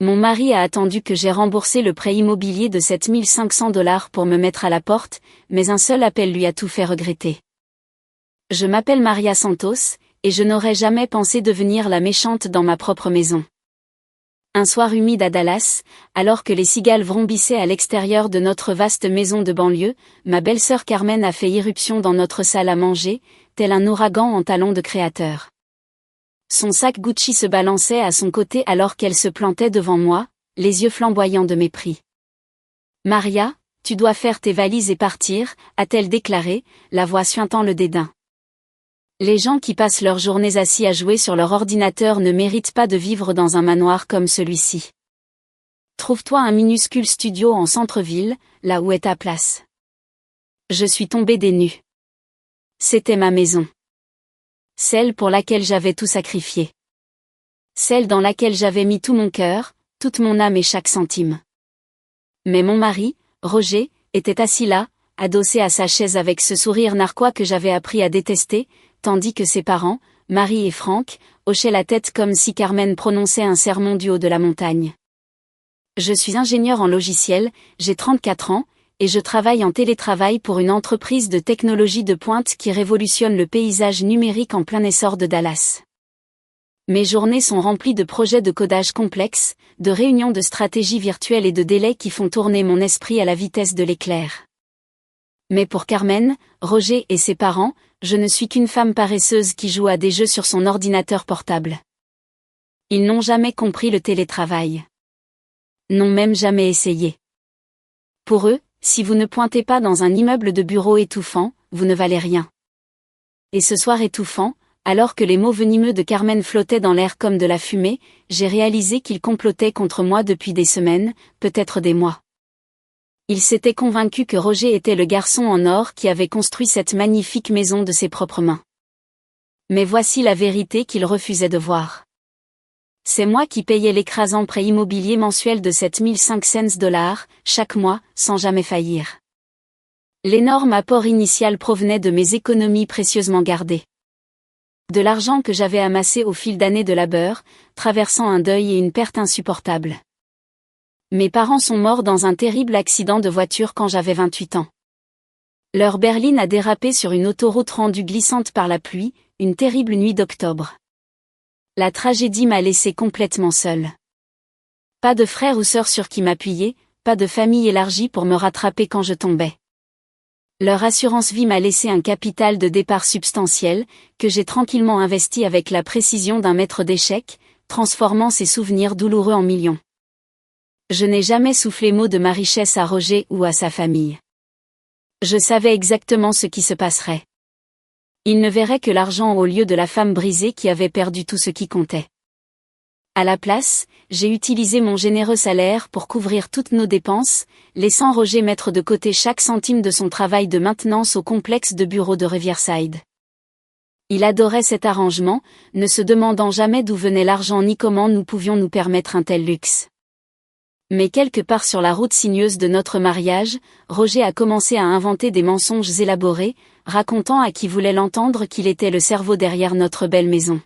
Mon mari a attendu que j'ai remboursé le prêt immobilier de $7 500 pour me mettre à la porte, mais un seul appel lui a tout fait regretter. Je m'appelle Maria Santos, et je n'aurais jamais pensé devenir la méchante dans ma propre maison. Un soir humide à Dallas, alors que les cigales vrombissaient à l'extérieur de notre vaste maison de banlieue, ma belle-sœur Carmen a fait irruption dans notre salle à manger, tel un ouragan en talons de créateur. Son sac Gucci se balançait à son côté alors qu'elle se plantait devant moi, les yeux flamboyants de mépris. « Maria, tu dois faire tes valises et partir », a-t-elle déclaré, la voix suintant le dédain. Les gens qui passent leurs journées assis à jouer sur leur ordinateur ne méritent pas de vivre dans un manoir comme celui-ci. Trouve-toi un minuscule studio en centre-ville, là où est ta place. Je suis tombée des nues. C'était ma maison. Celle pour laquelle j'avais tout sacrifié. Celle dans laquelle j'avais mis tout mon cœur, toute mon âme et chaque centime. Mais mon mari, Roger, était assis là, adossé à sa chaise avec ce sourire narquois que j'avais appris à détester, tandis que ses parents, Marie et Franck, hochaient la tête comme si Carmen prononçait un sermon du haut de la montagne. Je suis ingénieur en logiciel, j'ai 34 ans, et je travaille en télétravail pour une entreprise de technologie de pointe qui révolutionne le paysage numérique en plein essor de Dallas. Mes journées sont remplies de projets de codage complexes, de réunions de stratégie virtuelle et de délais qui font tourner mon esprit à la vitesse de l'éclair. Mais pour Carmen, Roger et ses parents, je ne suis qu'une femme paresseuse qui joue à des jeux sur son ordinateur portable. Ils n'ont jamais compris le télétravail. N'ont même jamais essayé. Pour eux, si vous ne pointez pas dans un immeuble de bureau étouffant, vous ne valez rien. Et ce soir étouffant, alors que les mots venimeux de Carmen flottaient dans l'air comme de la fumée, j'ai réalisé qu'ils complotaient contre moi depuis des semaines, peut-être des mois. Ils s'étaient convaincus que Roger était le garçon en or qui avait construit cette magnifique maison de ses propres mains. Mais voici la vérité qu'ils refusaient de voir. C'est moi qui payais l'écrasant prêt immobilier mensuel de $7 500 chaque mois, sans jamais faillir. L'énorme apport initial provenait de mes économies précieusement gardées. De l'argent que j'avais amassé au fil d'années de labeur, traversant un deuil et une perte insupportable. Mes parents sont morts dans un terrible accident de voiture quand j'avais 28 ans. Leur berline a dérapé sur une autoroute rendue glissante par la pluie, une terrible nuit d'octobre. La tragédie m'a laissé complètement seule. Pas de frère ou sœur sur qui m'appuyer, pas de famille élargie pour me rattraper quand je tombais. Leur assurance vie m'a laissé un capital de départ substantiel, que j'ai tranquillement investi avec la précision d'un maître d'échecs, transformant ces souvenirs douloureux en millions. Je n'ai jamais soufflé mot de ma richesse à Roger ou à sa famille. Je savais exactement ce qui se passerait. Ils ne verraient que l'argent au lieu de la femme brisée qui avait perdu tout ce qui comptait. À la place, j'ai utilisé mon généreux salaire pour couvrir toutes nos dépenses, laissant Roger mettre de côté chaque centime de son travail de maintenance au complexe de bureaux de Riverside. Il adorait cet arrangement, ne se demandant jamais d'où venait l'argent ni comment nous pouvions nous permettre un tel luxe. Mais quelque part sur la route sinueuse de notre mariage, Roger a commencé à inventer des mensonges élaborés, racontant à qui voulait l'entendre qu'il était le cerveau derrière notre belle maison.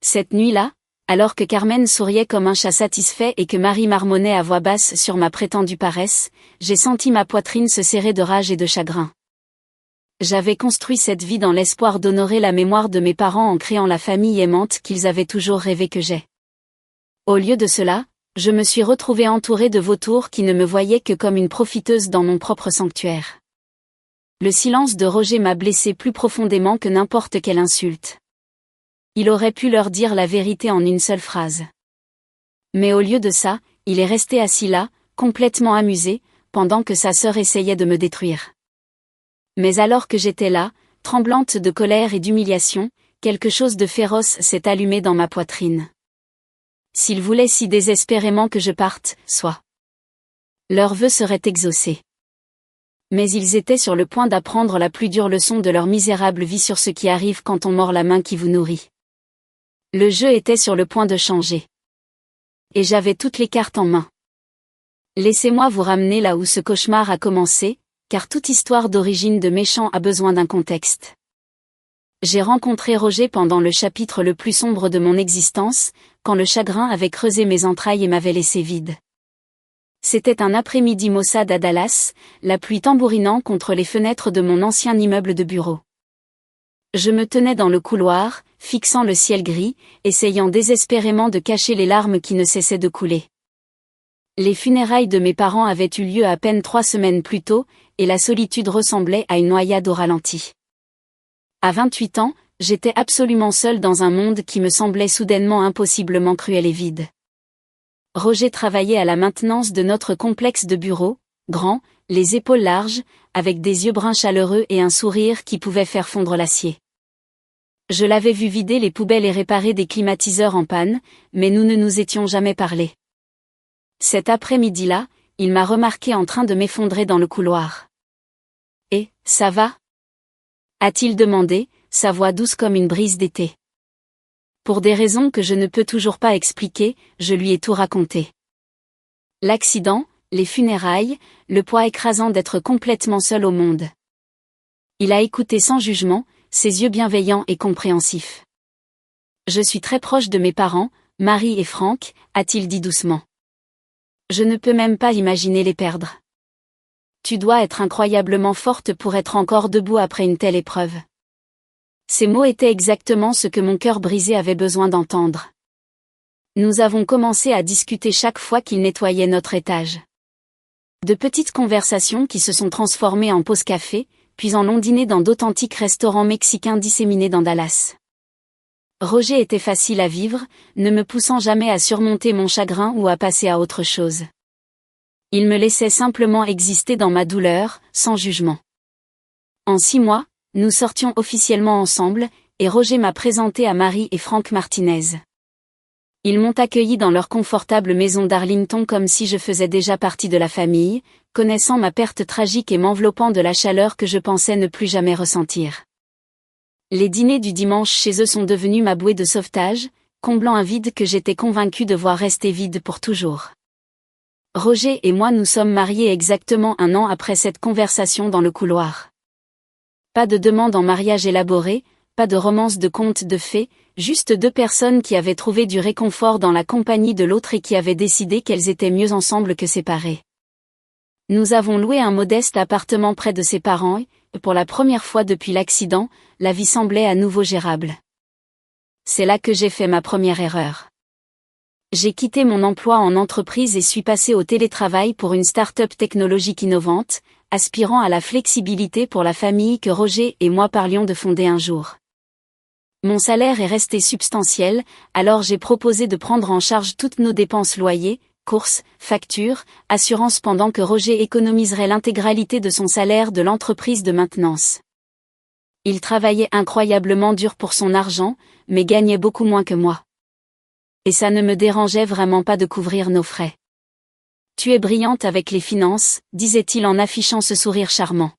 Cette nuit-là, alors que Carmen souriait comme un chat satisfait et que Marie marmonnait à voix basse sur ma prétendue paresse, j'ai senti ma poitrine se serrer de rage et de chagrin. J'avais construit cette vie dans l'espoir d'honorer la mémoire de mes parents en créant la famille aimante qu'ils avaient toujours rêvé que j'ai. Au lieu de cela, je me suis retrouvée entourée de vautours qui ne me voyaient que comme une profiteuse dans mon propre sanctuaire. Le silence de Roger m'a blessée plus profondément que n'importe quelle insulte. Il aurait pu leur dire la vérité en une seule phrase. Mais au lieu de ça, il est resté assis là, complètement amusé, pendant que sa sœur essayait de me détruire. Mais alors que j'étais là, tremblante de colère et d'humiliation, quelque chose de féroce s'est allumé dans ma poitrine. S'ils voulaient si désespérément que je parte, soit. Leurs vœux seraient exaucés. Mais ils étaient sur le point d'apprendre la plus dure leçon de leur misérable vie sur ce qui arrive quand on mord la main qui vous nourrit. Le jeu était sur le point de changer. Et j'avais toutes les cartes en main. Laissez-moi vous ramener là où ce cauchemar a commencé, car toute histoire d'origine de méchant a besoin d'un contexte. J'ai rencontré Roger pendant le chapitre le plus sombre de mon existence, quand le chagrin avait creusé mes entrailles et m'avait laissé vide. C'était un après-midi maussade à Dallas, la pluie tambourinant contre les fenêtres de mon ancien immeuble de bureau. Je me tenais dans le couloir, fixant le ciel gris, essayant désespérément de cacher les larmes qui ne cessaient de couler. Les funérailles de mes parents avaient eu lieu à peine 3 semaines plus tôt, et la solitude ressemblait à une noyade au ralenti. À 28 ans, j'étais absolument seule dans un monde qui me semblait soudainement impossiblement cruel et vide. Roger travaillait à la maintenance de notre complexe de bureaux, grand, les épaules larges, avec des yeux bruns chaleureux et un sourire qui pouvait faire fondre l'acier. Je l'avais vu vider les poubelles et réparer des climatiseurs en panne, mais nous ne nous étions jamais parlé. Cet après-midi-là, il m'a remarqué en train de m'effondrer dans le couloir. « Et, ça va ?» a-t-il demandé, sa voix douce comme une brise d'été. Pour des raisons que je ne peux toujours pas expliquer, je lui ai tout raconté. L'accident, les funérailles, le poids écrasant d'être complètement seul au monde. Il a écouté sans jugement, ses yeux bienveillants et compréhensifs. « Je suis très proche de mes parents, Marie et Franck, a-t-il dit doucement. Je ne peux même pas imaginer les perdre. Tu dois être incroyablement forte pour être encore debout après une telle épreuve. » Ces mots étaient exactement ce que mon cœur brisé avait besoin d'entendre. Nous avons commencé à discuter chaque fois qu'il nettoyait notre étage. De petites conversations qui se sont transformées en pause café, puis en longs dîners dans d'authentiques restaurants mexicains disséminés dans Dallas. Roger était facile à vivre, ne me poussant jamais à surmonter mon chagrin ou à passer à autre chose. Il me laissait simplement exister dans ma douleur, sans jugement. En 6 mois, nous sortions officiellement ensemble, et Roger m'a présenté à Marie et Franck Martinez. Ils m'ont accueilli dans leur confortable maison d'Arlington comme si je faisais déjà partie de la famille, connaissant ma perte tragique et m'enveloppant de la chaleur que je pensais ne plus jamais ressentir. Les dîners du dimanche chez eux sont devenus ma bouée de sauvetage, comblant un vide que j'étais convaincue de voir rester vide pour toujours. Roger et moi nous sommes mariés exactement 1 an après cette conversation dans le couloir. Pas de demande en mariage élaborée, pas de romance de contes de fées, juste 2 personnes qui avaient trouvé du réconfort dans la compagnie de l'autre et qui avaient décidé qu'elles étaient mieux ensemble que séparées. Nous avons loué un modeste appartement près de ses parents et, pour la première fois depuis l'accident, la vie semblait à nouveau gérable. C'est là que j'ai fait ma première erreur. J'ai quitté mon emploi en entreprise et suis passé au télétravail pour une start-up technologique innovante, aspirant à la flexibilité pour la famille que Roger et moi parlions de fonder un jour. Mon salaire est resté substantiel, alors j'ai proposé de prendre en charge toutes nos dépenses loyer, courses, factures, assurances pendant que Roger économiserait l'intégralité de son salaire de l'entreprise de maintenance. Il travaillait incroyablement dur pour son argent, mais gagnait beaucoup moins que moi. Et ça ne me dérangeait vraiment pas de couvrir nos frais. « Tu es brillante avec les finances », disait-il en affichant ce sourire charmant.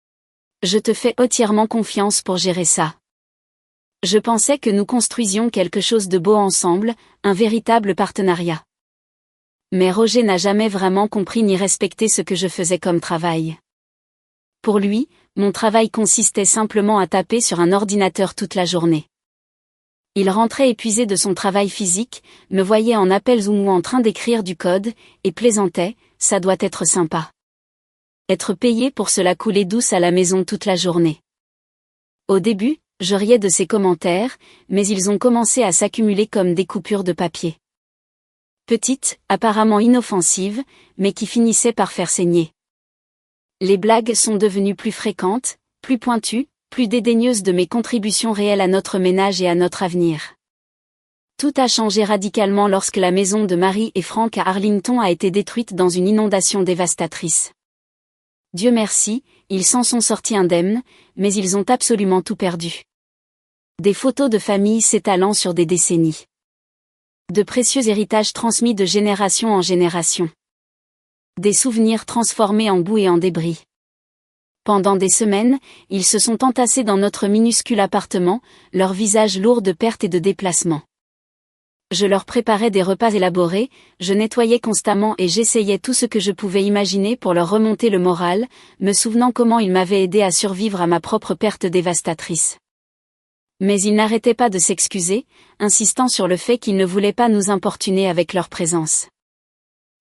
« Je te fais entièrement confiance pour gérer ça. » Je pensais que nous construisions quelque chose de beau ensemble, un véritable partenariat. Mais Roger n'a jamais vraiment compris ni respecté ce que je faisais comme travail. Pour lui, mon travail consistait simplement à taper sur un ordinateur toute la journée. Il rentrait épuisé de son travail physique, me voyait en appel Zoom ou en train d'écrire du code, et plaisantait, ça doit être sympa. Être payé pour cela couler douce à la maison toute la journée. Au début, je riais de ses commentaires, mais ils ont commencé à s'accumuler comme des coupures de papier. Petites, apparemment inoffensives, mais qui finissaient par faire saigner. Les blagues sont devenues plus fréquentes, plus pointues, plus dédaigneuses de mes contributions réelles à notre ménage et à notre avenir. Tout a changé radicalement lorsque la maison de Marie et Franck à Arlington a été détruite dans une inondation dévastatrice. Dieu merci, ils s'en sont sortis indemnes, mais ils ont absolument tout perdu. Des photos de famille s'étalant sur des décennies. De précieux héritages transmis de génération en génération. Des souvenirs transformés en boue et en débris. Pendant des semaines, ils se sont entassés dans notre minuscule appartement, leurs visages lourds de pertes et de déplacements. Je leur préparais des repas élaborés, je nettoyais constamment et j'essayais tout ce que je pouvais imaginer pour leur remonter le moral, me souvenant comment ils m'avaient aidé à survivre à ma propre perte dévastatrice. Mais ils n'arrêtaient pas de s'excuser, insistant sur le fait qu'ils ne voulaient pas nous importuner avec leur présence.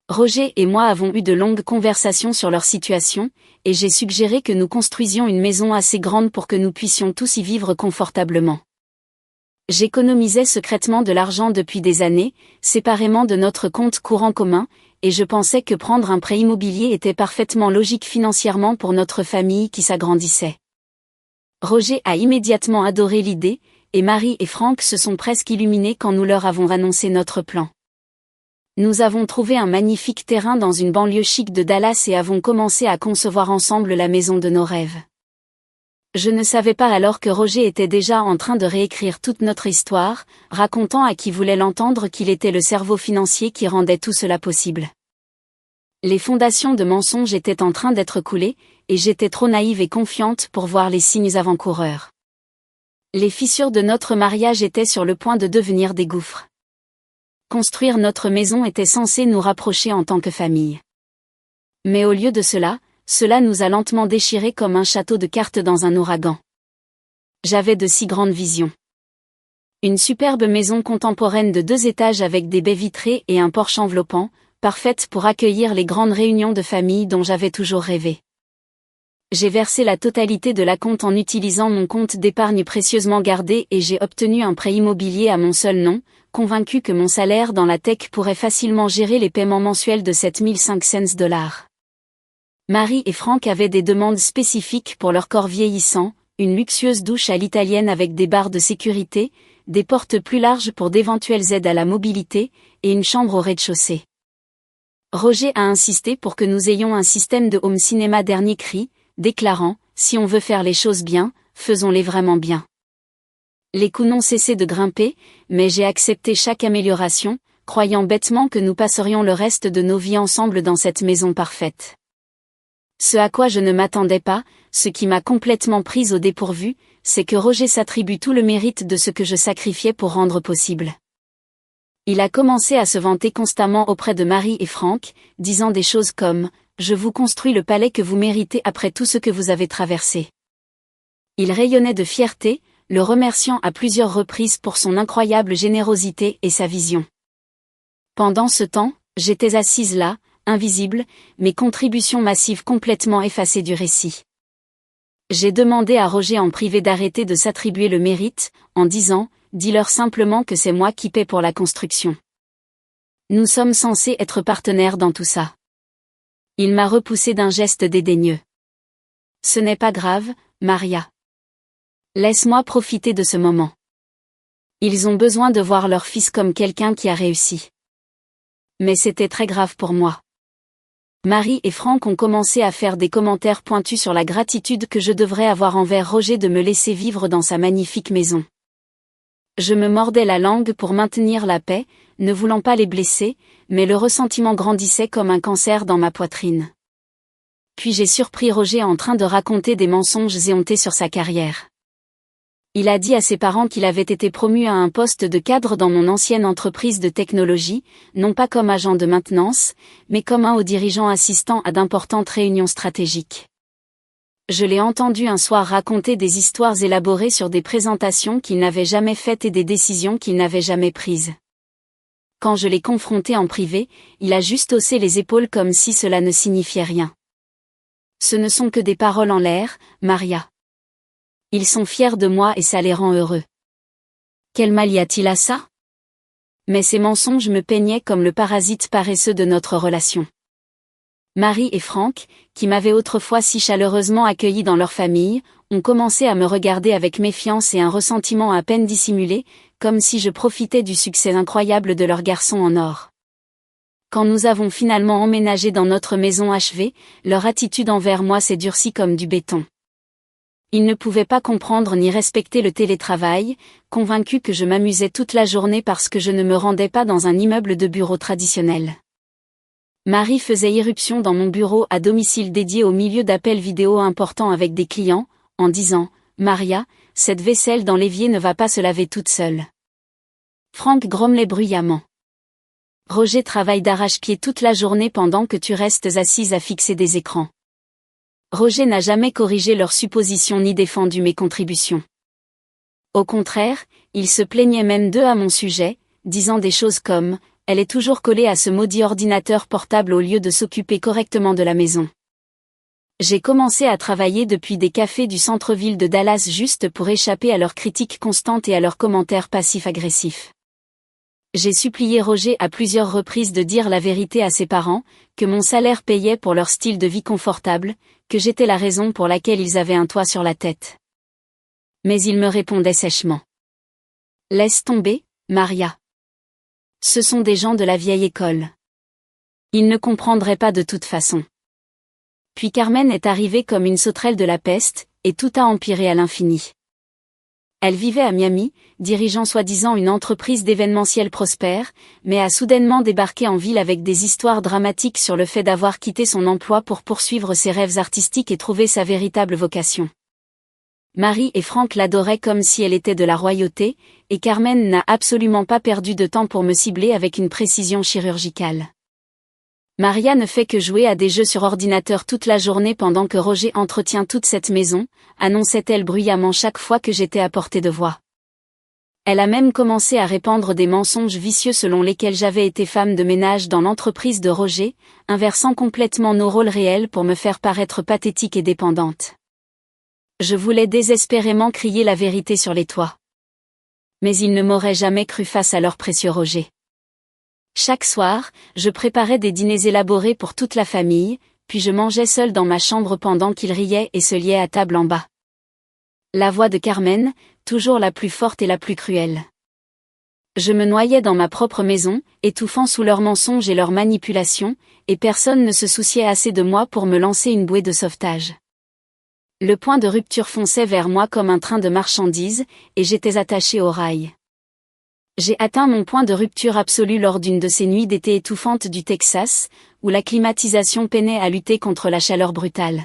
Roger et moi avons eu de longues conversations sur leur situation, et j'ai suggéré que nous construisions une maison assez grande pour que nous puissions tous y vivre confortablement. J'économisais secrètement de l'argent depuis des années, séparément de notre compte courant commun, et je pensais que prendre un prêt immobilier était parfaitement logique financièrement pour notre famille qui s'agrandissait. Roger a immédiatement adoré l'idée, et Marie et Franck se sont presque illuminés quand nous leur avons annoncé notre plan. Nous avons trouvé un magnifique terrain dans une banlieue chic de Dallas et avons commencé à concevoir ensemble la maison de nos rêves. Je ne savais pas alors que Roger était déjà en train de réécrire toute notre histoire, racontant à qui voulait l'entendre qu'il était le cerveau financier qui rendait tout cela possible. Les fondations de mensonges étaient en train d'être coulées, et j'étais trop naïve et confiante pour voir les signes avant-coureurs. Les fissures de notre mariage étaient sur le point de devenir des gouffres. Construire notre maison était censé nous rapprocher en tant que famille. Mais au lieu de cela nous a lentement déchirés comme un château de cartes dans un ouragan. J'avais de si grandes visions. Une superbe maison contemporaine de 2 étages avec des baies vitrées et un porche enveloppant, parfaite pour accueillir les grandes réunions de famille dont j'avais toujours rêvé. J'ai versé la totalité de l'acompte en utilisant mon compte d'épargne précieusement gardé et j'ai obtenu un prêt immobilier à mon seul nom, convaincu que mon salaire dans la tech pourrait facilement gérer les paiements mensuels de $7,500. Marie et Franck avaient des demandes spécifiques pour leur corps vieillissant, une luxueuse douche à l'italienne avec des barres de sécurité, des portes plus larges pour d'éventuelles aides à la mobilité, et une chambre au rez-de-chaussée. Roger a insisté pour que nous ayons un système de home cinéma dernier cri, déclarant « Si on veut faire les choses bien, faisons-les vraiment bien ». Les coûts n'ont cessé de grimper, mais j'ai accepté chaque amélioration, croyant bêtement que nous passerions le reste de nos vies ensemble dans cette maison parfaite. Ce à quoi je ne m'attendais pas, ce qui m'a complètement prise au dépourvu, c'est que Roger s'attribue tout le mérite de ce que je sacrifiais pour rendre possible. Il a commencé à se vanter constamment auprès de Marie et Franck, disant des choses comme « Je vous construis le palais que vous méritez après tout ce que vous avez traversé ». Il rayonnait de fierté, le remerciant à plusieurs reprises pour son incroyable générosité et sa vision. Pendant ce temps, j'étais assise là, invisible, mes contributions massives complètement effacées du récit. J'ai demandé à Roger en privé d'arrêter de s'attribuer le mérite, en disant « Dis-leur simplement que c'est moi qui paie pour la construction. Nous sommes censés être partenaires dans tout ça. » Il m'a repoussé d'un geste dédaigneux. « Ce n'est pas grave, Maria. Laisse-moi profiter de ce moment. Ils ont besoin de voir leur fils comme quelqu'un qui a réussi. » Mais c'était très grave pour moi. Marie et Franck ont commencé à faire des commentaires pointus sur la gratitude que je devrais avoir envers Roger de me laisser vivre dans sa magnifique maison. Je me mordais la langue pour maintenir la paix, ne voulant pas les blesser, mais le ressentiment grandissait comme un cancer dans ma poitrine. Puis j'ai surpris Roger en train de raconter des mensonges éhontés sur sa carrière. Il a dit à ses parents qu'il avait été promu à un poste de cadre dans mon ancienne entreprise de technologie, non pas comme agent de maintenance, mais comme un haut dirigeant assistant à d'importantes réunions stratégiques. Je l'ai entendu un soir raconter des histoires élaborées sur des présentations qu'il n'avait jamais faites et des décisions qu'il n'avait jamais prises. Quand je l'ai confronté en privé, il a juste haussé les épaules comme si cela ne signifiait rien. Ce ne sont que des paroles en l'air, Maria. Ils sont fiers de moi et ça les rend heureux. Quel mal y a-t-il à ça? Mais ces mensonges me peignaient comme le parasite paresseux de notre relation. Marie et Franck, qui m'avaient autrefois si chaleureusement accueilli dans leur famille, ont commencé à me regarder avec méfiance et un ressentiment à peine dissimulé, comme si je profitais du succès incroyable de leur garçon en or. Quand nous avons finalement emménagé dans notre maison achevée, leur attitude envers moi s'est durcie comme du béton. Ils ne pouvaient pas comprendre ni respecter le télétravail, convaincus que je m'amusais toute la journée parce que je ne me rendais pas dans un immeuble de bureau traditionnel. Marie faisait irruption dans mon bureau à domicile dédié au milieu d'appels vidéo importants avec des clients, en disant « Maria, cette vaisselle dans l'évier ne va pas se laver toute seule. » Franck grommelait bruyamment. « Roger travaille d'arrache-pied toute la journée pendant que tu restes assise à fixer des écrans. » Roger n'a jamais corrigé leurs suppositions ni défendu mes contributions. Au contraire, il se plaignait même d'eux à mon sujet, disant des choses comme « Elle est toujours collée à ce maudit ordinateur portable au lieu de s'occuper correctement de la maison ». J'ai commencé à travailler depuis des cafés du centre-ville de Dallas juste pour échapper à leurs critiques constantes et à leurs commentaires passifs-agressifs. J'ai supplié Roger à plusieurs reprises de dire la vérité à ses parents, que mon salaire payait pour leur style de vie confortable, que j'étais la raison pour laquelle ils avaient un toit sur la tête. Mais il me répondait sèchement. Laisse tomber, Maria. Ce sont des gens de la vieille école. Ils ne comprendraient pas de toute façon. Puis Carmen est arrivée comme une sauterelle de la peste, et tout a empiré à l'infini. Elle vivait à Miami, dirigeant soi-disant une entreprise d'événementiel prospère, mais a soudainement débarqué en ville avec des histoires dramatiques sur le fait d'avoir quitté son emploi pour poursuivre ses rêves artistiques et trouver sa véritable vocation. Marie et Franck l'adoraient comme si elle était de la royauté, et Carmen n'a absolument pas perdu de temps pour me cibler avec une précision chirurgicale. Maria ne fait que jouer à des jeux sur ordinateur toute la journée pendant que Roger entretient toute cette maison, annonçait-elle bruyamment chaque fois que j'étais à portée de voix. Elle a même commencé à répandre des mensonges vicieux selon lesquels j'avais été femme de ménage dans l'entreprise de Roger, inversant complètement nos rôles réels pour me faire paraître pathétique et dépendante. Je voulais désespérément crier la vérité sur les toits. Mais ils ne m'auraient jamais cru face à leur précieux Roger. Chaque soir, je préparais des dîners élaborés pour toute la famille, puis je mangeais seule dans ma chambre pendant qu'ils riaient et se liaient à table en bas. La voix de Carmen, toujours la plus forte et la plus cruelle. Je me noyais dans ma propre maison, étouffant sous leurs mensonges et leurs manipulations, et personne ne se souciait assez de moi pour me lancer une bouée de sauvetage. Le point de rupture fonçait vers moi comme un train de marchandises, et j'étais attachée au rail. J'ai atteint mon point de rupture absolu lors d'une de ces nuits d'été étouffantes du Texas, où la climatisation peinait à lutter contre la chaleur brutale.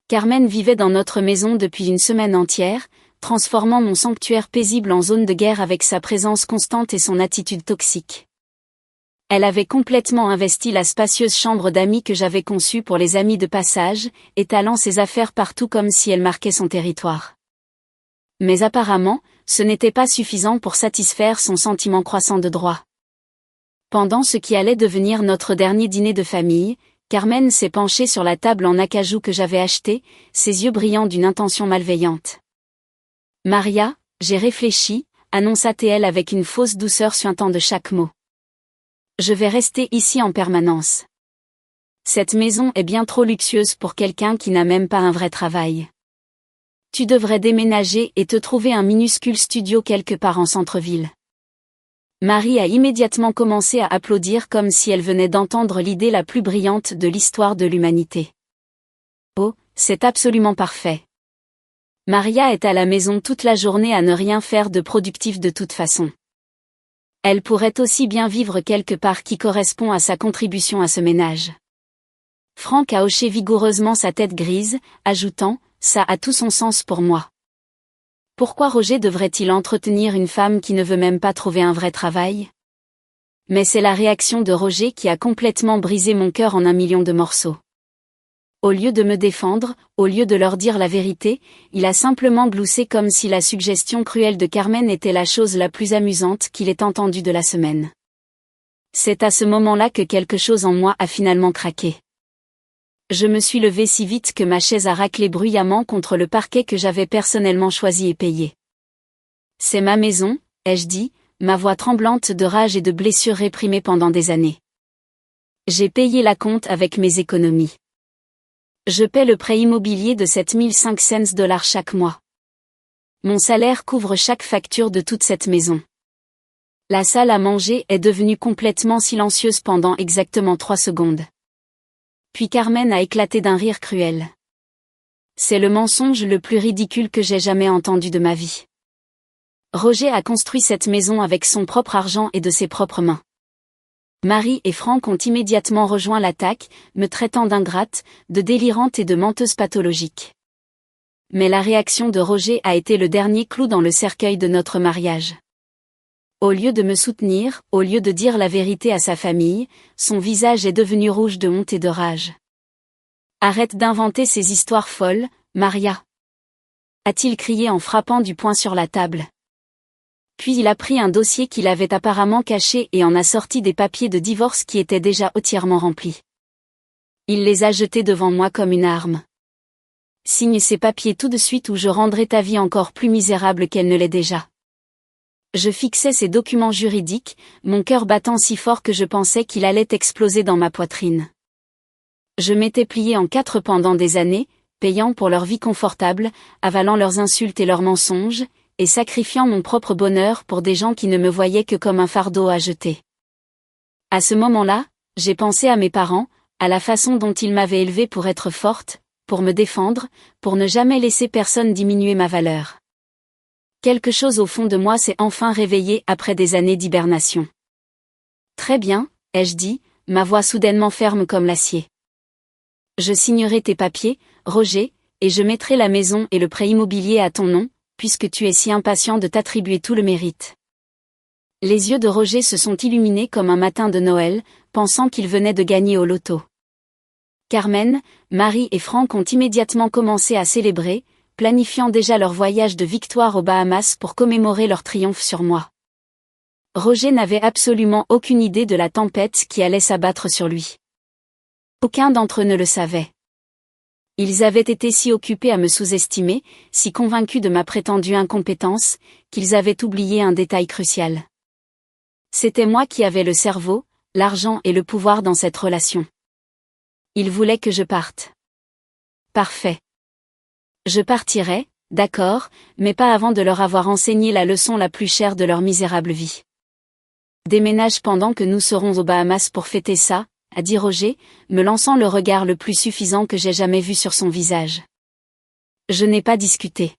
Carmen vivait dans notre maison depuis une semaine entière, transformant mon sanctuaire paisible en zone de guerre avec sa présence constante et son attitude toxique. Elle avait complètement investi la spacieuse chambre d'amis que j'avais conçue pour les amis de passage, étalant ses affaires partout comme si elle marquait son territoire. Mais apparemment, ce n'était pas suffisant pour satisfaire son sentiment croissant de droit. Pendant ce qui allait devenir notre dernier dîner de famille, Carmen s'est penchée sur la table en acajou que j'avais achetée, ses yeux brillants d'une intention malveillante. « Maria, j'ai réfléchi », annonça-t-elle avec une fausse douceur suintant de chaque mot. « Je vais rester ici en permanence. Cette maison est bien trop luxueuse pour quelqu'un qui n'a même pas un vrai travail. Tu devrais déménager et te trouver un minuscule studio quelque part en centre-ville. » Marie a immédiatement commencé à applaudir comme si elle venait d'entendre l'idée la plus brillante de l'histoire de l'humanité. Oh, c'est absolument parfait. Maria est à la maison toute la journée à ne rien faire de productif de toute façon. Elle pourrait aussi bien vivre quelque part qui correspond à sa contribution à ce ménage. Franck a hoché vigoureusement sa tête grise, ajoutant « Ça a tout son sens pour moi. Pourquoi Roger devrait-il entretenir une femme qui ne veut même pas trouver un vrai travail ? Mais c'est la réaction de Roger qui a complètement brisé mon cœur en 1 million de morceaux. Au lieu de me défendre, au lieu de leur dire la vérité, il a simplement gloussé comme si la suggestion cruelle de Carmen était la chose la plus amusante qu'il ait entendue de la semaine. C'est à ce moment-là que quelque chose en moi a finalement craqué. Je me suis levée si vite que ma chaise a raclé bruyamment contre le parquet que j'avais personnellement choisi et payé. « C'est ma maison », ai-je dit, ma voix tremblante de rage et de blessures réprimées pendant des années. J'ai payé la compte avec mes économies. Je paie le prêt immobilier de 7500 $ chaque mois. Mon salaire couvre chaque facture de toute cette maison. La salle à manger est devenue complètement silencieuse pendant exactement 3 secondes. Puis Carmen a éclaté d'un rire cruel. C'est le mensonge le plus ridicule que j'ai jamais entendu de ma vie. Roger a construit cette maison avec son propre argent et de ses propres mains. Marie et Franck ont immédiatement rejoint l'attaque, me traitant d'ingrate, de délirante et de menteuse pathologique. Mais la réaction de Roger a été le dernier clou dans le cercueil de notre mariage. Au lieu de me soutenir, au lieu de dire la vérité à sa famille, son visage est devenu rouge de honte et de rage. « Arrête d'inventer ces histoires folles, Maria. a-t-il crié en frappant du poing sur la table. Puis il a pris un dossier qu'il avait apparemment caché et en a sorti des papiers de divorce qui étaient déjà entièrement remplis. Il les a jetés devant moi comme une arme. Signe ces papiers tout de suite ou je rendrai ta vie encore plus misérable qu'elle ne l'est déjà. Je fixais ces documents juridiques, mon cœur battant si fort que je pensais qu'il allait exploser dans ma poitrine. Je m'étais plié en quatre pendant des années, payant pour leur vie confortable, avalant leurs insultes et leurs mensonges, et sacrifiant mon propre bonheur pour des gens qui ne me voyaient que comme un fardeau à jeter. À ce moment-là, j'ai pensé à mes parents, à la façon dont ils m'avaient élevée pour être forte, pour me défendre, pour ne jamais laisser personne diminuer ma valeur. Quelque chose au fond de moi s'est enfin réveillé après des années d'hibernation. Très bien, ai-je dit, ma voix soudainement ferme comme l'acier. Je signerai tes papiers, Roger, et je mettrai la maison et le prêt immobilier à ton nom, puisque tu es si impatient de t'attribuer tout le mérite. Les yeux de Roger se sont illuminés comme un matin de Noël, pensant qu'il venait de gagner au loto. Carmen, Marie et Franck ont immédiatement commencé à célébrer, planifiant déjà leur voyage de victoire aux Bahamas pour commémorer leur triomphe sur moi. Roger n'avait absolument aucune idée de la tempête qui allait s'abattre sur lui. Aucun d'entre eux ne le savait. Ils avaient été si occupés à me sous-estimer, si convaincus de ma prétendue incompétence, qu'ils avaient oublié un détail crucial. C'était moi qui avais le cerveau, l'argent et le pouvoir dans cette relation. Ils voulaient que je parte. Parfait. Je partirai, d'accord, mais pas avant de leur avoir enseigné la leçon la plus chère de leur misérable vie. Déménage pendant que nous serons aux Bahamas pour fêter ça, a dit Roger, me lançant le regard le plus suffisant que j'ai jamais vu sur son visage. Je n'ai pas discuté.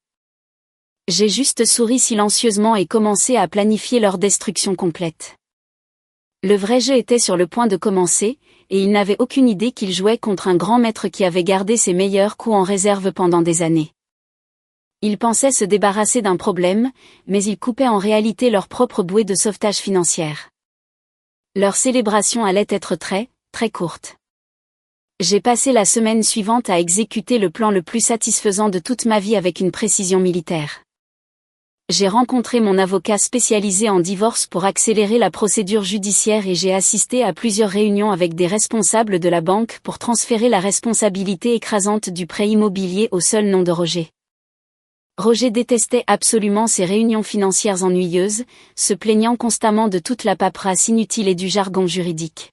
J'ai juste souri silencieusement et commencé à planifier leur destruction complète. Le vrai jeu était sur le point de commencer, et il n'avait aucune idée qu'il jouait contre un grand maître qui avait gardé ses meilleurs coups en réserve pendant des années. Ils pensaient se débarrasser d'un problème, mais ils coupaient en réalité leur propre bouée de sauvetage financière. Leur célébration allait être très courte. J'ai passé la semaine suivante à exécuter le plan le plus satisfaisant de toute ma vie avec une précision militaire. J'ai rencontré mon avocat spécialisé en divorce pour accélérer la procédure judiciaire et j'ai assisté à plusieurs réunions avec des responsables de la banque pour transférer la responsabilité écrasante du prêt immobilier au seul nom de Roger. Roger détestait absolument ces réunions financières ennuyeuses, se plaignant constamment de toute la paperasse inutile et du jargon juridique.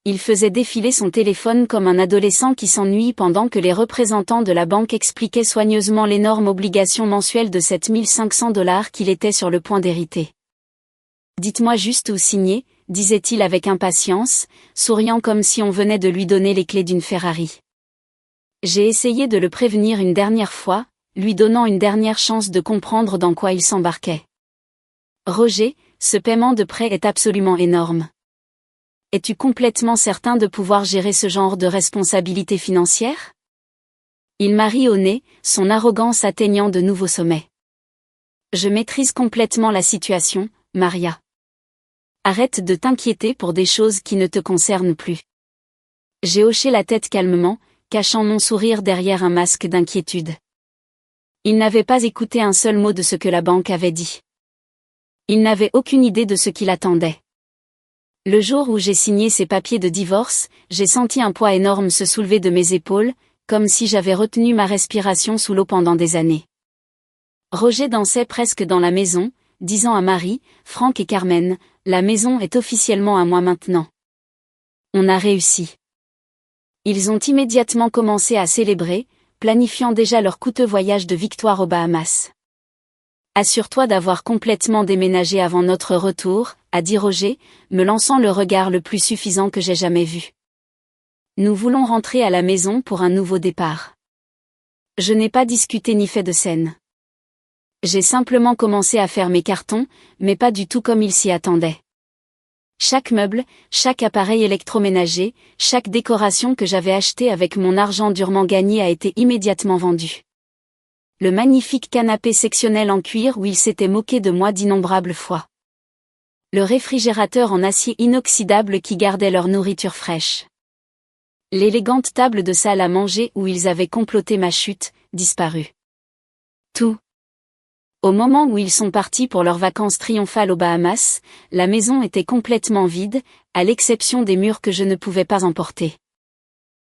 Il faisait défiler son téléphone comme un adolescent qui s'ennuie pendant que les représentants de la banque expliquaient soigneusement l'énorme obligation mensuelle de 7 500 $ qu'il était sur le point d'hériter. Dites-moi juste où signer, disait-il avec impatience, souriant comme si on venait de lui donner les clés d'une Ferrari. J'ai essayé de le prévenir une dernière fois, lui donnant une dernière chance de comprendre dans quoi il s'embarquait. Roger, ce paiement de prêt est absolument énorme. Es-tu complètement certain de pouvoir gérer ce genre de responsabilité financière ? Il m'a ri au nez, son arrogance atteignant de nouveaux sommets. Je maîtrise complètement la situation, Maria. Arrête de t'inquiéter pour des choses qui ne te concernent plus. J'ai hoché la tête calmement, cachant mon sourire derrière un masque d'inquiétude. Il n'avait pas écouté un seul mot de ce que la banque avait dit. Il n'avait aucune idée de ce qui l'attendait. Le jour où j'ai signé ces papiers de divorce, j'ai senti un poids énorme se soulever de mes épaules, comme si j'avais retenu ma respiration sous l'eau pendant des années. Roger dansait presque dans la maison, disant à Marie, Franck et Carmen, la maison est officiellement à moi maintenant. On a réussi. Ils ont immédiatement commencé à célébrer, planifiant déjà leur coûteux voyage de victoire aux Bahamas. Assure-toi d'avoir complètement déménagé avant notre retour, a dit Roger, me lançant le regard le plus suffisant que j'ai jamais vu. Nous voulons rentrer à la maison pour un nouveau départ. Je n'ai pas discuté ni fait de scène. J'ai simplement commencé à faire mes cartons, mais pas du tout comme il s'y attendait. Chaque meuble, chaque appareil électroménager, chaque décoration que j'avais achetée avec mon argent durement gagné a été immédiatement vendu. Le magnifique canapé sectionnel en cuir où il s'était moqué de moi d'innombrables fois. Le réfrigérateur en acier inoxydable qui gardait leur nourriture fraîche. L'élégante table de salle à manger où ils avaient comploté ma chute, disparue. Tout. Au moment où ils sont partis pour leurs vacances triomphales aux Bahamas, la maison était complètement vide, à l'exception des murs que je ne pouvais pas emporter.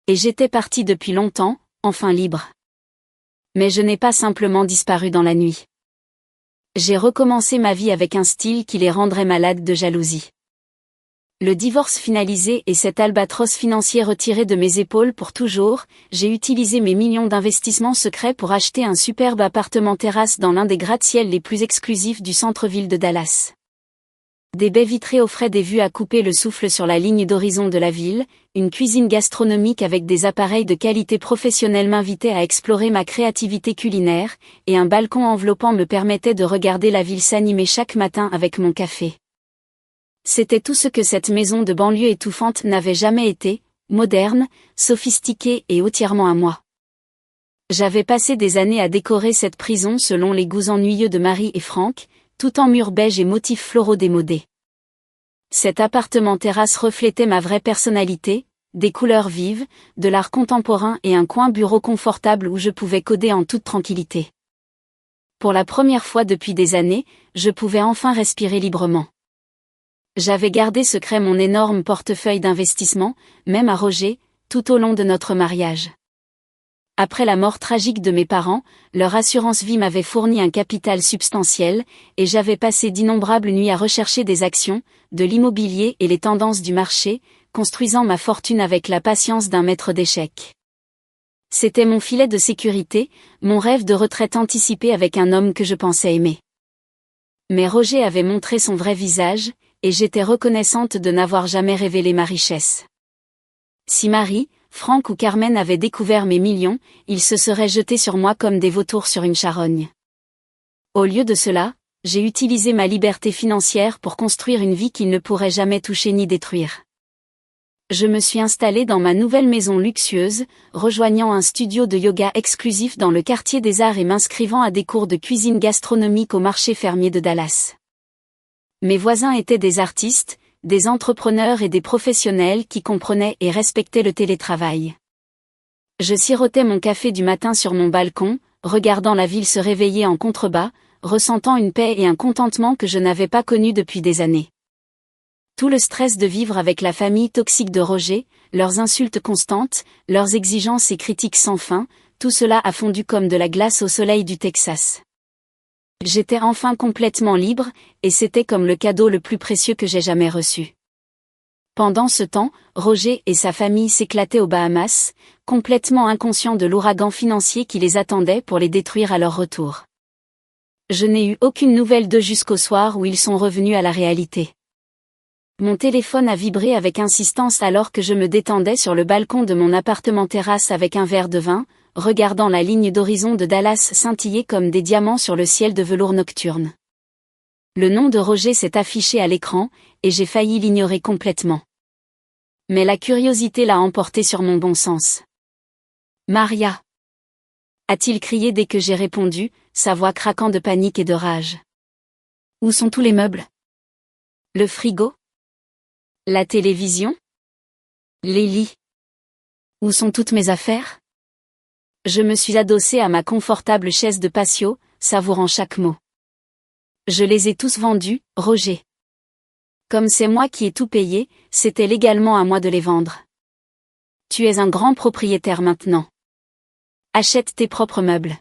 Et j'étais partie depuis longtemps, enfin libre. Mais je n'ai pas simplement disparu dans la nuit. J'ai recommencé ma vie avec un style qui les rendrait malades de jalousie. Le divorce finalisé et cet albatros financier retiré de mes épaules pour toujours, j'ai utilisé mes millions d'investissements secrets pour acheter un superbe appartement terrasse dans l'un des gratte-ciels les plus exclusifs du centre-ville de Dallas. Des baies vitrées offraient des vues à couper le souffle sur la ligne d'horizon de la ville, une cuisine gastronomique avec des appareils de qualité professionnelle m'invitait à explorer ma créativité culinaire, et un balcon enveloppant me permettait de regarder la ville s'animer chaque matin avec mon café. C'était tout ce que cette maison de banlieue étouffante n'avait jamais été, moderne, sophistiquée et entièrement à moi. J'avais passé des années à décorer cette prison selon les goûts ennuyeux de Marie et Franck, tout en murs beige et motifs floraux démodés. Cet appartement terrasse reflétait ma vraie personnalité, des couleurs vives, de l'art contemporain et un coin bureau confortable où je pouvais coder en toute tranquillité. Pour la première fois depuis des années, je pouvais enfin respirer librement. J'avais gardé secret mon énorme portefeuille d'investissement, même à Roger, tout au long de notre mariage. Après la mort tragique de mes parents, leur assurance vie m'avait fourni un capital substantiel, et j'avais passé d'innombrables nuits à rechercher des actions, de l'immobilier et les tendances du marché, construisant ma fortune avec la patience d'un maître d'échecs. C'était mon filet de sécurité, mon rêve de retraite anticipée avec un homme que je pensais aimer. Mais Roger avait montré son vrai visage, et j'étais reconnaissante de n'avoir jamais révélé ma richesse. Si Marie, Franck ou Carmen avaient découvert mes millions, ils se seraient jetés sur moi comme des vautours sur une charogne. Au lieu de cela, j'ai utilisé ma liberté financière pour construire une vie qu'ils ne pourraient jamais toucher ni détruire. Je me suis installée dans ma nouvelle maison luxueuse, rejoignant un studio de yoga exclusif dans le quartier des Arts et m'inscrivant à des cours de cuisine gastronomique au marché fermier de Dallas. Mes voisins étaient des artistes, des entrepreneurs et des professionnels qui comprenaient et respectaient le télétravail. Je sirotais mon café du matin sur mon balcon, regardant la ville se réveiller en contrebas, ressentant une paix et un contentement que je n'avais pas connus depuis des années. Tout le stress de vivre avec la famille toxique de Roger, leurs insultes constantes, leurs exigences et critiques sans fin, tout cela a fondu comme de la glace au soleil du Texas. J'étais enfin complètement libre, et c'était comme le cadeau le plus précieux que j'ai jamais reçu. Pendant ce temps, Roger et sa famille s'éclataient aux Bahamas, complètement inconscients de l'ouragan financier qui les attendait pour les détruire à leur retour. Je n'ai eu aucune nouvelle d'eux jusqu'au soir où ils sont revenus à la réalité. Mon téléphone a vibré avec insistance alors que je me détendais sur le balcon de mon appartement terrasse avec un verre de vin, regardant la ligne d'horizon de Dallas scintiller comme des diamants sur le ciel de velours nocturne. Le nom de Roger s'est affiché à l'écran, et j'ai failli l'ignorer complètement. Mais la curiosité l'a emporté sur mon bon sens. « Maria !» a-t-il crié dès que j'ai répondu, sa voix craquant de panique et de rage. « Où sont tous les meubles ? Le frigo ? La télévision ? Les lits ? Où sont toutes mes affaires ? » Je me suis adossée à ma confortable chaise de patio, savourant chaque mot. Je les ai tous vendus, Roger. Comme c'est moi qui ai tout payé, c'était légalement à moi de les vendre. Tu es un grand propriétaire maintenant. Achète tes propres meubles.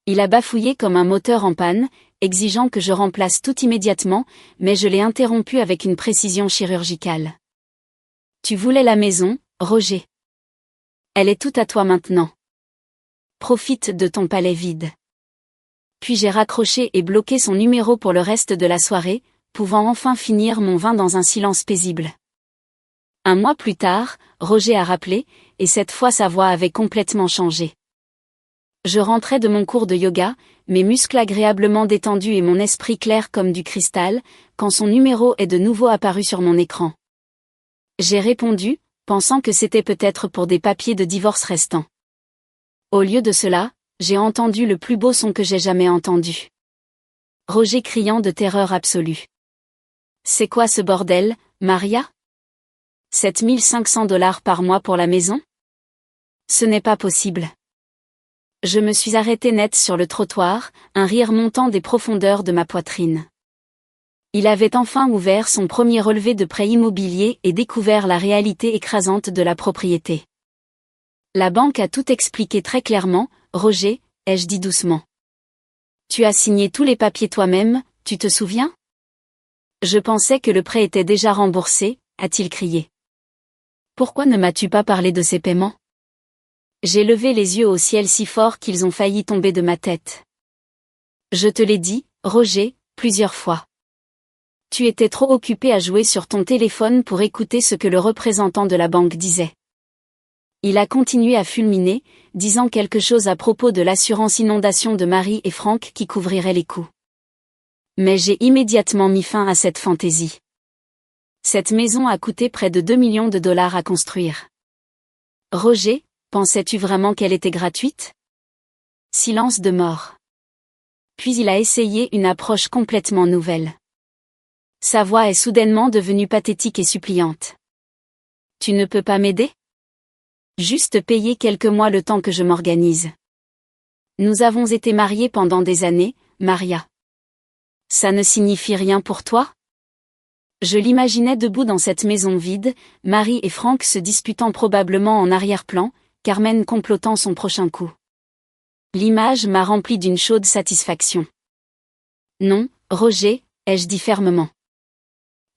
Il a bafouillé comme un moteur en panne, exigeant que je remplace tout immédiatement, mais je l'ai interrompu avec une précision chirurgicale. Tu voulais la maison, Roger. Elle est toute à toi maintenant. Profite de ton palais vide. Puis j'ai raccroché et bloqué son numéro pour le reste de la soirée, pouvant enfin finir mon vin dans un silence paisible. Un mois plus tard, Roger a rappelé, et cette fois sa voix avait complètement changé. Je rentrais de mon cours de yoga, mes muscles agréablement détendus et mon esprit clair comme du cristal, quand son numéro est de nouveau apparu sur mon écran. J'ai répondu, pensant que c'était peut-être pour des papiers de divorce restants. Au lieu de cela, j'ai entendu le plus beau son que j'ai jamais entendu. Roger criant de terreur absolue. « C'est quoi ce bordel, Maria ? 7 500 $ par mois pour la maison ? Ce n'est pas possible. Je me suis arrêtée net sur le trottoir, un rire montant des profondeurs de ma poitrine. Il avait enfin ouvert son premier relevé de prêt immobilier et découvert la réalité écrasante de la propriété. La banque a tout expliqué très clairement, Roger, ai-je dit doucement. Tu as signé tous les papiers toi-même, tu te souviens? Je pensais que le prêt était déjà remboursé, a-t-il crié. Pourquoi ne m'as-tu pas parlé de ces paiements? J'ai levé les yeux au ciel si fort qu'ils ont failli tomber de ma tête. Je te l'ai dit, Roger, plusieurs fois. Tu étais trop occupé à jouer sur ton téléphone pour écouter ce que le représentant de la banque disait. Il a continué à fulminer, disant quelque chose à propos de l'assurance inondation de Marie et Franck qui couvrirait les coûts. Mais j'ai immédiatement mis fin à cette fantaisie. Cette maison a coûté près de 2 millions de dollars à construire. Roger, pensais-tu vraiment qu'elle était gratuite? Silence de mort. Puis il a essayé une approche complètement nouvelle. Sa voix est soudainement devenue pathétique et suppliante. Tu ne peux pas m'aider? Juste payer quelques mois le temps que je m'organise. Nous avons été mariés pendant des années, Maria. Ça ne signifie rien pour toi? Je l'imaginais debout dans cette maison vide, Marie et Franck se disputant probablement en arrière-plan, Carmen complotant son prochain coup. L'image m'a rempli d'une chaude satisfaction. Non, Roger, ai-je dit fermement.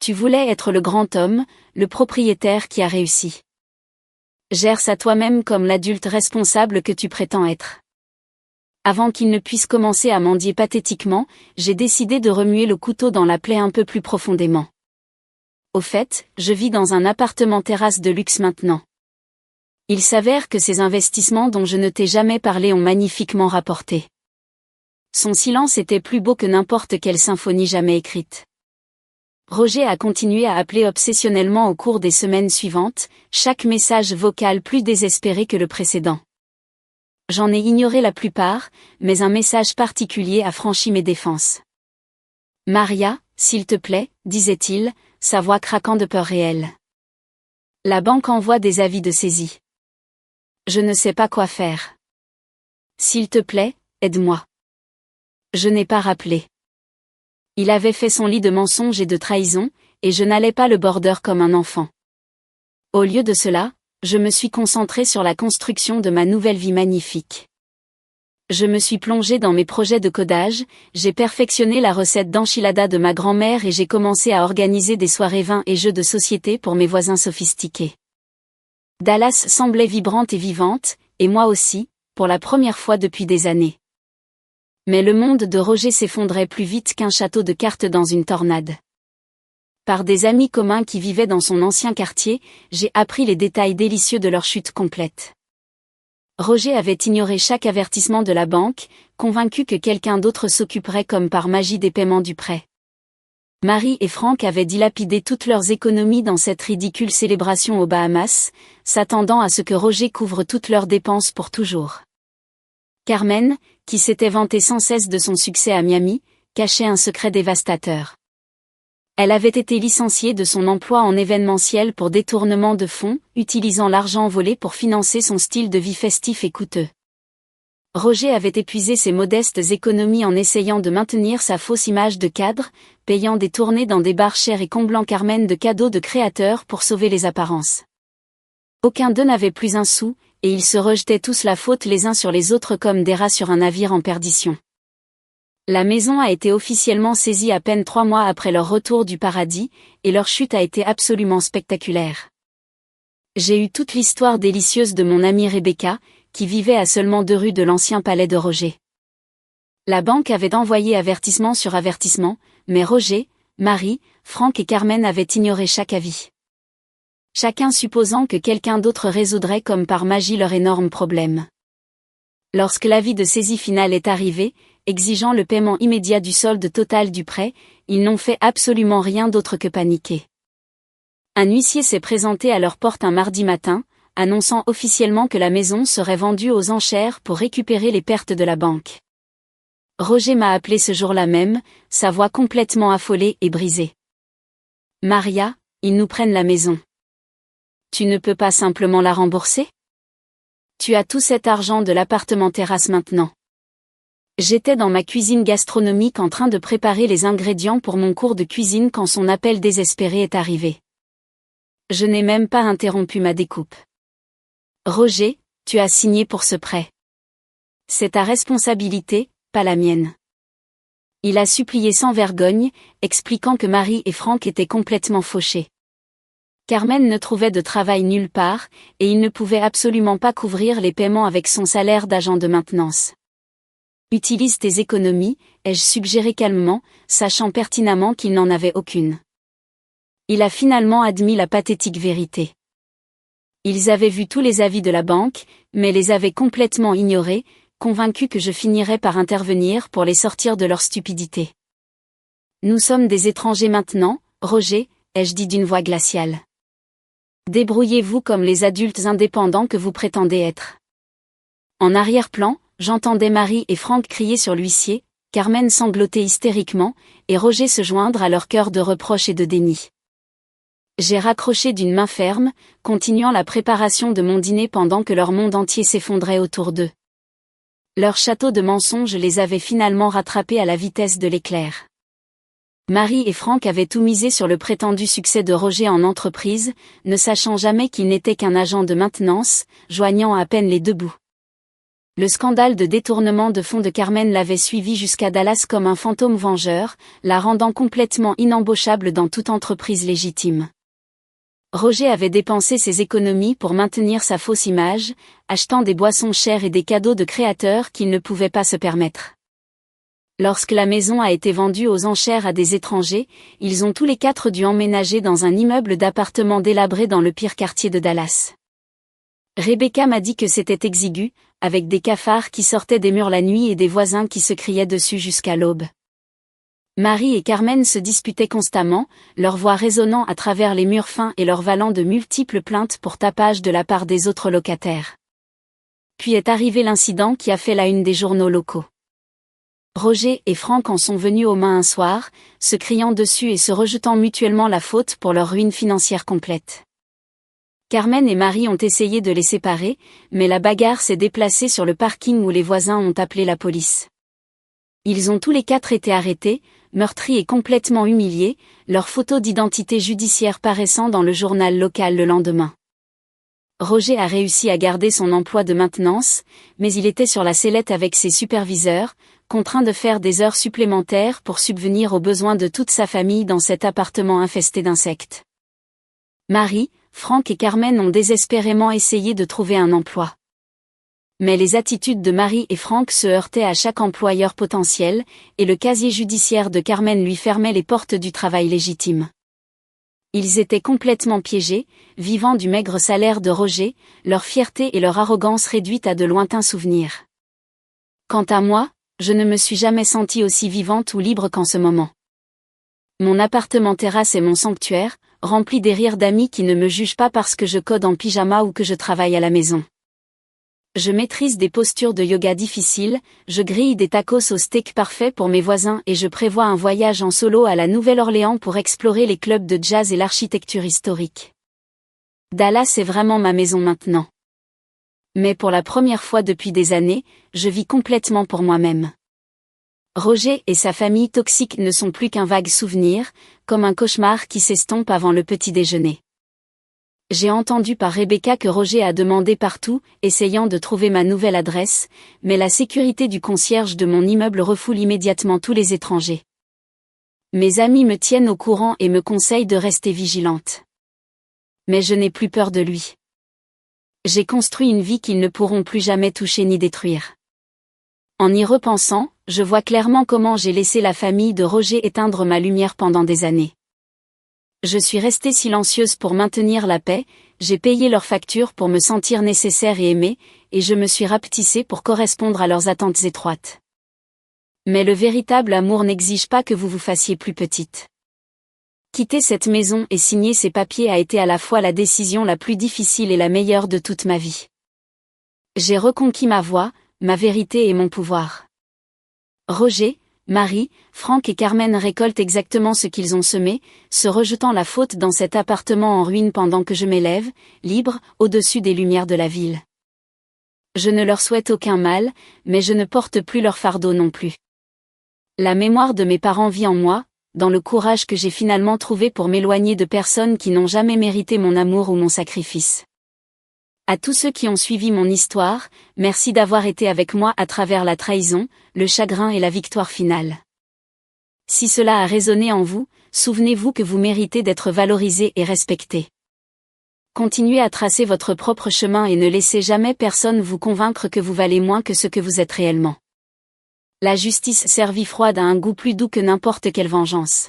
Tu voulais être le grand homme, le propriétaire qui a réussi. Gère à toi-même comme l'adulte responsable que tu prétends être. Avant qu'il ne puisse commencer à mendier pathétiquement, j'ai décidé de remuer le couteau dans la plaie un peu plus profondément. Au fait, je vis dans un appartement terrasse de luxe maintenant. Il s'avère que ces investissements dont je ne t'ai jamais parlé ont magnifiquement rapporté. Son silence était plus beau que n'importe quelle symphonie jamais écrite. Roger a continué à appeler obsessionnellement au cours des semaines suivantes, chaque message vocal plus désespéré que le précédent. J'en ai ignoré la plupart, mais un message particulier a franchi mes défenses. Maria, s'il te plaît, disait-il, sa voix craquant de peur réelle. La banque envoie des avis de saisie. Je ne sais pas quoi faire. S'il te plaît, aide-moi. Je n'ai pas rappelé. Il avait fait son lit de mensonges et de trahison, et je n'allais pas le border comme un enfant. Au lieu de cela, je me suis concentré sur la construction de ma nouvelle vie magnifique. Je me suis plongé dans mes projets de codage, j'ai perfectionné la recette d'enchilada de ma grand-mère et j'ai commencé à organiser des soirées vins et jeux de société pour mes voisins sophistiqués. Dallas semblait vibrante et vivante, et moi aussi, pour la première fois depuis des années. Mais le monde de Roger s'effondrait plus vite qu'un château de cartes dans une tornade. Par des amis communs qui vivaient dans son ancien quartier, j'ai appris les détails délicieux de leur chute complète. Roger avait ignoré chaque avertissement de la banque, convaincu que quelqu'un d'autre s'occuperait comme par magie des paiements du prêt. Marie et Franck avaient dilapidé toutes leurs économies dans cette ridicule célébration aux Bahamas, s'attendant à ce que Roger couvre toutes leurs dépenses pour toujours. Carmen, qui s'était vantée sans cesse de son succès à Miami, cachait un secret dévastateur. Elle avait été licenciée de son emploi en événementiel pour détournement de fonds, utilisant l'argent volé pour financer son style de vie festif et coûteux. Roger avait épuisé ses modestes économies en essayant de maintenir sa fausse image de cadre, payant des tournées dans des bars chers et comblant Carmen de cadeaux de créateurs pour sauver les apparences. Aucun d'eux n'avait plus un sou, et ils se rejetaient tous la faute les uns sur les autres comme des rats sur un navire en perdition. La maison a été officiellement saisie à peine 3 mois après leur retour du paradis, et leur chute a été absolument spectaculaire. J'ai eu toute l'histoire délicieuse de mon amie Rebecca, qui vivait à seulement 2 rues de l'ancien palais de Roger. La banque avait envoyé avertissement sur avertissement, mais Roger, Marie, Franck et Carmen avaient ignoré chaque avis. Chacun supposant que quelqu'un d'autre résoudrait comme par magie leur énorme problème. Lorsque l'avis de saisie finale est arrivé, exigeant le paiement immédiat du solde total du prêt, ils n'ont fait absolument rien d'autre que paniquer. Un huissier s'est présenté à leur porte un mardi matin, annonçant officiellement que la maison serait vendue aux enchères pour récupérer les pertes de la banque. Roger m'a appelé ce jour-là même, sa voix complètement affolée et brisée. Maria, ils nous prennent la maison. Tu ne peux pas simplement la rembourser? Tu as tout cet argent de l'appartement terrasse maintenant. J'étais dans ma cuisine gastronomique en train de préparer les ingrédients pour mon cours de cuisine quand son appel désespéré est arrivé. Je n'ai même pas interrompu ma découpe. Roger, tu as signé pour ce prêt. C'est ta responsabilité, pas la mienne. Il a supplié sans vergogne, expliquant que Marie et Franck étaient complètement fauchés. Carmen ne trouvait de travail nulle part, et il ne pouvait absolument pas couvrir les paiements avec son salaire d'agent de maintenance. Utilise tes économies, ai-je suggéré calmement, sachant pertinemment qu'il n'en avait aucune. Il a finalement admis la pathétique vérité. Ils avaient vu tous les avis de la banque, mais les avaient complètement ignorés, convaincus que je finirais par intervenir pour les sortir de leur stupidité. Nous sommes des étrangers maintenant, Roger, ai-je dit d'une voix glaciale. Débrouillez-vous comme les adultes indépendants que vous prétendez être. En arrière-plan, j'entendais Marie et Franck crier sur l'huissier, Carmen sangloter hystériquement, et Roger se joindre à leur chœur de reproches et de déni. J'ai raccroché d'une main ferme, continuant la préparation de mon dîner pendant que leur monde entier s'effondrait autour d'eux. Leur château de mensonges les avait finalement rattrapés à la vitesse de l'éclair. Marie et Franck avaient tout misé sur le prétendu succès de Roger en entreprise, ne sachant jamais qu'il n'était qu'un agent de maintenance, joignant à peine les deux bouts. Le scandale de détournement de fonds de Carmen l'avait suivi jusqu'à Dallas comme un fantôme vengeur, la rendant complètement inembauchable dans toute entreprise légitime. Roger avait dépensé ses économies pour maintenir sa fausse image, achetant des boissons chères et des cadeaux de créateurs qu'il ne pouvait pas se permettre. Lorsque la maison a été vendue aux enchères à des étrangers, ils ont tous les quatre dû emménager dans un immeuble d'appartements délabré dans le pire quartier de Dallas. Rebecca m'a dit que c'était exigu, avec des cafards qui sortaient des murs la nuit et des voisins qui se criaient dessus jusqu'à l'aube. Marie et Carmen se disputaient constamment, leur voix résonnant à travers les murs fins et leur valant de multiples plaintes pour tapage de la part des autres locataires. Puis est arrivé l'incident qui a fait la une des journaux locaux. Roger et Franck en sont venus aux mains un soir, se criant dessus et se rejetant mutuellement la faute pour leur ruine financière complète. Carmen et Marie ont essayé de les séparer, mais la bagarre s'est déplacée sur le parking où les voisins ont appelé la police. Ils ont tous les quatre été arrêtés, meurtris et complètement humiliés, leurs photos d'identité judiciaire paraissant dans le journal local le lendemain. Roger a réussi à garder son emploi de maintenance, mais il était sur la sellette avec ses superviseurs, contraint de faire des heures supplémentaires pour subvenir aux besoins de toute sa famille dans cet appartement infesté d'insectes. Marie, Franck et Carmen ont désespérément essayé de trouver un emploi. Mais les attitudes de Marie et Franck se heurtaient à chaque employeur potentiel, et le casier judiciaire de Carmen lui fermait les portes du travail légitime. Ils étaient complètement piégés, vivant du maigre salaire de Roger, leur fierté et leur arrogance réduites à de lointains souvenirs. Quant à moi, je ne me suis jamais sentie aussi vivante ou libre qu'en ce moment. Mon appartement terrasse est mon sanctuaire, rempli des rires d'amis qui ne me jugent pas parce que je code en pyjama ou que je travaille à la maison. Je maîtrise des postures de yoga difficiles, je grille des tacos au steak parfait pour mes voisins et je prévois un voyage en solo à la Nouvelle-Orléans pour explorer les clubs de jazz et l'architecture historique. Dallas est vraiment ma maison maintenant. Mais pour la première fois depuis des années, je vis complètement pour moi-même. Roger et sa famille toxique ne sont plus qu'un vague souvenir, comme un cauchemar qui s'estompe avant le petit déjeuner. J'ai entendu par Rebecca que Roger a demandé partout, essayant de trouver ma nouvelle adresse, mais la sécurité du concierge de mon immeuble refoule immédiatement tous les étrangers. Mes amis me tiennent au courant et me conseillent de rester vigilante. Mais je n'ai plus peur de lui. J'ai construit une vie qu'ils ne pourront plus jamais toucher ni détruire. En y repensant, je vois clairement comment j'ai laissé la famille de Roger éteindre ma lumière pendant des années. Je suis restée silencieuse pour maintenir la paix, j'ai payé leurs factures pour me sentir nécessaire et aimée, et je me suis rapetissée pour correspondre à leurs attentes étroites. Mais le véritable amour n'exige pas que vous vous fassiez plus petite. Quitter cette maison et signer ces papiers a été à la fois la décision la plus difficile et la meilleure de toute ma vie. J'ai reconquis ma voix, ma vérité et mon pouvoir. Roger, Marie, Franck et Carmen récoltent exactement ce qu'ils ont semé, se rejetant la faute dans cet appartement en ruine pendant que je m'élève, libre, au-dessus des lumières de la ville. Je ne leur souhaite aucun mal, mais je ne porte plus leur fardeau non plus. La mémoire de mes parents vit en moi, dans le courage que j'ai finalement trouvé pour m'éloigner de personnes qui n'ont jamais mérité mon amour ou mon sacrifice. À tous ceux qui ont suivi mon histoire, merci d'avoir été avec moi à travers la trahison, le chagrin et la victoire finale. Si cela a résonné en vous, souvenez-vous que vous méritez d'être valorisé et respecté. Continuez à tracer votre propre chemin et ne laissez jamais personne vous convaincre que vous valez moins que ce que vous êtes réellement. La justice servie froide a un goût plus doux que n'importe quelle vengeance.